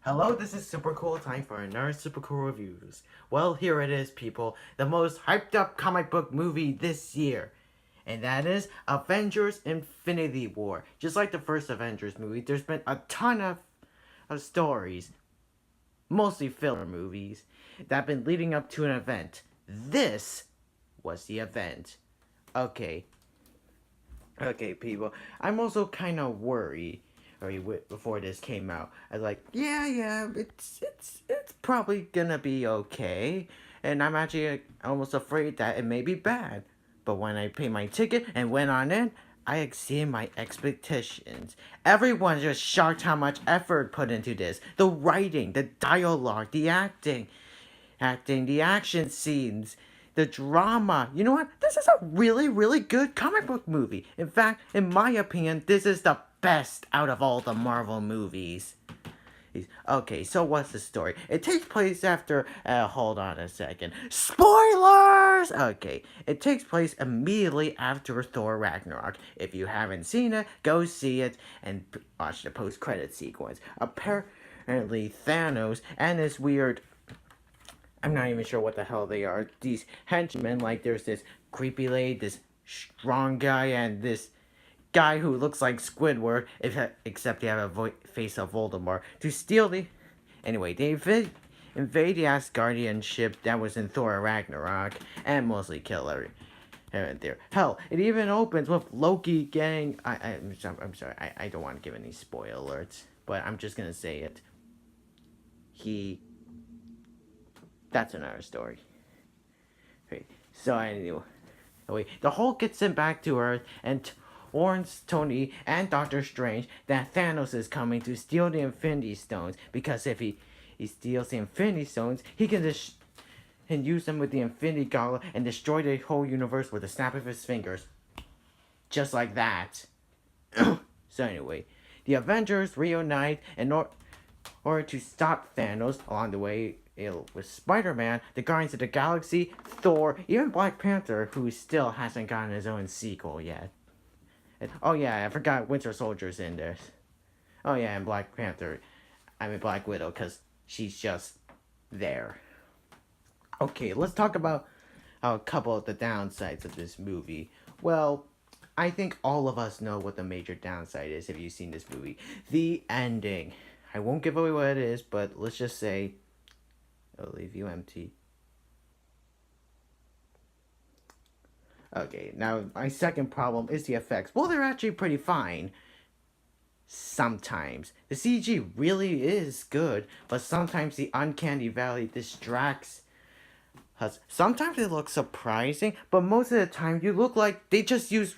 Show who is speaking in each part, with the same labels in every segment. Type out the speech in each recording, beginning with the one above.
Speaker 1: Hello, this is super cool time for another super cool reviews. Well, here it is, people. The most hyped up comic book movie this year. And that is Avengers Infinity War. Just like the first Avengers movie, there's been a ton of stories, mostly filler movies, that have been leading up to an event. This was the event. Okay, okay, people. I'm also kind of worried. Before this came out, I was like, yeah, it's probably gonna be okay, and I'm actually almost afraid that it may be bad. But when I paid my ticket and went on in, I exceeded my expectations. Everyone just shocked how much effort put into this. The writing, the dialogue, the acting, the action scenes, the drama. You know what? This is a really, really good comic book movie. In fact, in my opinion, this is the best out of all the Marvel movies. Okay, so what's the story? It takes place after. Hold on a second. Spoilers! Okay, it takes place immediately after Thor Ragnarok. If you haven't seen it, go see it and watch the post credit sequence. Apparently, Thanos and this weird, I'm not even sure what the hell they are. These henchmen, like there's this creepy lady, this strong guy, and this guy who looks like Squidward, except they have a face of Voldemort, to steal the. Anyway, they invade the Asgardian ship that was in Thor Ragnarok and mostly kill everyone there. Hell, it even opens with Loki getting. I'm sorry, I don't want to give any spoilers, but I'm just gonna say it. He. That's another story. Okay, so anyway, the Hulk gets sent back to Earth and warns Tony and Doctor Strange that Thanos is coming to steal the Infinity Stones because if he steals the Infinity Stones, he can just and use them with the Infinity Gauntlet and destroy the whole universe with a snap of his fingers. Just like that. So anyway, the Avengers reunite in order to stop Thanos. Along the way, with Spider-Man, the Guardians of the Galaxy, Thor, even Black Panther, who still hasn't gotten his own sequel yet. Oh yeah, I forgot Winter Soldier's in this. Oh yeah, and Black Panther. I mean Black Widow, because she's just there. Okay, let's talk about a couple of the downsides of this movie. Well, I think all of us know what the major downside is if you've seen this movie. The ending. I won't give away what it is, but let's just say it'll leave you empty. Okay, now my second problem is the effects. Well, they're actually pretty fine. Sometimes. The CG really is good, but sometimes the uncanny valley distracts us. Sometimes it looks surprising, but most of the time you look like they just used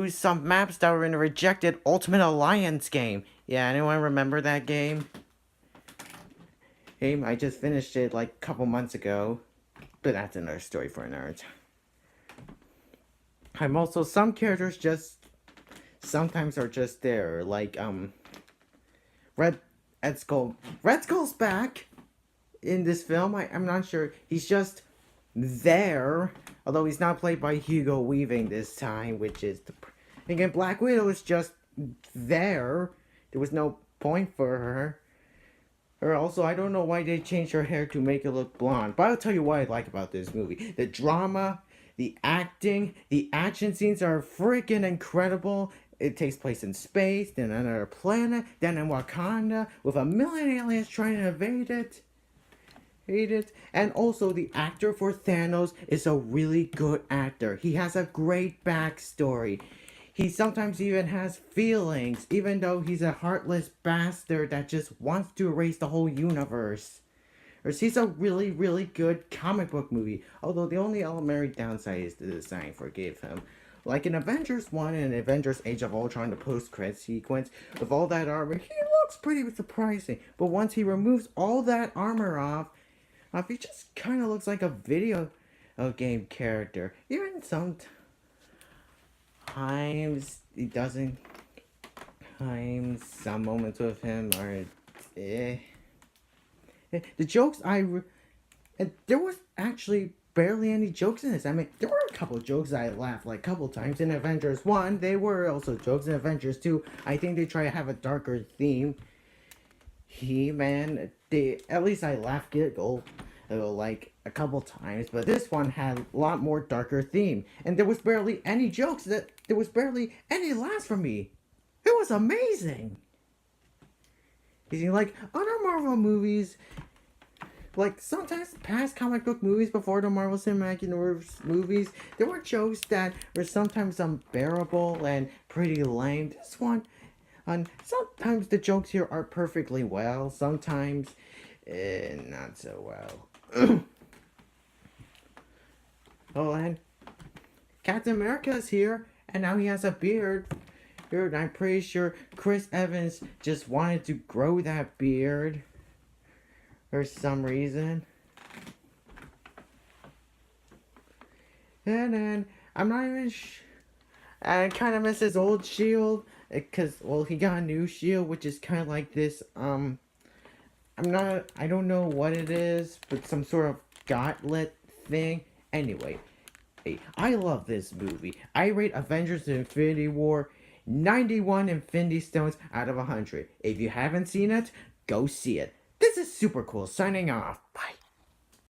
Speaker 1: some maps that were in a rejected Ultimate Alliance game. Yeah, anyone remember that game? I just finished it like a couple months ago, but that's another story for another time. I'm also some characters just sometimes are just there, like Red Red Skull's back in this film. I'm not sure. He's just there, although he's not played by Hugo Weaving this time, which is the. Again, Black Widow is just there. There was no point for her. Or also, I don't know why they changed her hair to make it look blonde. But I'll tell you what I like about this movie. The drama, the acting, the action scenes are freaking incredible. It takes place in space, then on another planet, then in Wakanda, with a million aliens trying to invade it. Hate it. And also, the actor for Thanos is a really good actor. He has a great backstory. He sometimes even has feelings, even though he's a heartless bastard that just wants to erase the whole universe. Or he's a really, really good comic book movie, although the only elementary downside is the design, forgive him. Like in Avengers 1 and Avengers Age of Ultron, the post-credit sequence, with all that armor, he looks pretty surprising. But once he removes all that armor off, he just kind of looks like a video game character. Even sometimes he doesn't. Times some moments with him are, The jokes and there was actually barely any jokes in this. I mean, there were a couple jokes I laughed like a couple times in Avengers 1. They were also jokes in Avengers 2. I think they try to have a darker theme He-Man, at least I laughed giggled like a couple times, but this one had a lot more darker theme, and there was barely any jokes. There was barely any laughs from me. It was amazing. You see, like other Marvel movies, like sometimes past comic book movies before the Marvel Cinematic Universe movies, there were jokes that were sometimes unbearable and pretty lame. This one, and sometimes the jokes here are perfectly well, sometimes not so well. Oh, and Captain America's here, and now he has a beard. I'm pretty sure Chris Evans just wanted to grow that beard for some reason. And then I'm not even I kind of miss his old shield because well he got a new shield which is kind of like this I don't know what it is, but some sort of gauntlet thing. Anyway, hey, I love this movie. I rate Avengers Infinity War 91 Infinity Stones out of 100. If you haven't seen it, go see it. This is super cool. Signing off. Bye.